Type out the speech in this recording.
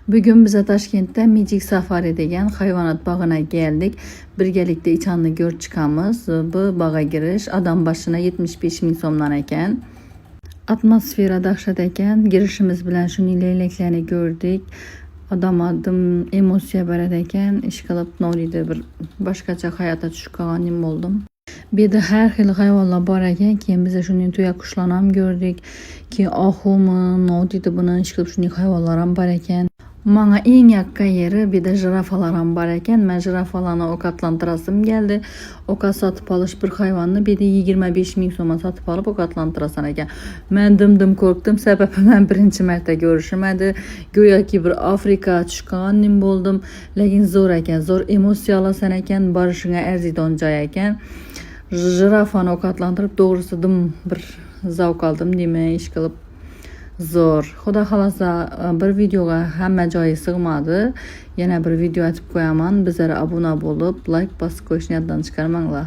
Bugün bize Toshkentda Magic Safari degan hayvonot bog'ina geldik. Birgalikda ichanni ko'rib chiqamiz. Bu bog'a girish adam başına 75 ming so'mdan ekan. Atmosfera dahshat ekan. Girishimiz bilan shuni leylaklarni ko'rdik. Odam adım emosiya berar ekan. Ishqilib norida bir boshqacha hayotga tushib qolganim bo'ldim. Bu yerda har xil hayvonlar bor ekan. Keyin biz shuni tuyaqushlarni ham ko'rdik. Keyin oxumi, nodida buni ishqilib shuni hayvonlar ham bor ekan. Manga eng yaqin yeri bir de jirafalar ham bor ekan. Men jirafalarni ovqatlantirasim keldi. Ovqat sotib olish bir hayvonni bir de 25 ming so'mga sotib olib ovqatlantirasan ekan. Men dim qo'rqdim, sababi men birinchi marta ko'rishim edi. Go'yoki bir Afrika tushganim bo'ldim. Lekin zo'r ekan, zo'r emosiya olasan ekan, borishingga arziydigan joy ekan. Jirafani ovqatlantirib to'g'risi dim bir zavq oldim deyman, ish qilib. Zo'r. Xudo xolasa bir videoga hamma joyi sig'madi. Yana bir video atib qo'yaman. Bizlarga obuna bo'lib, like bosib qo'yishni yoddan chiqarmanglar.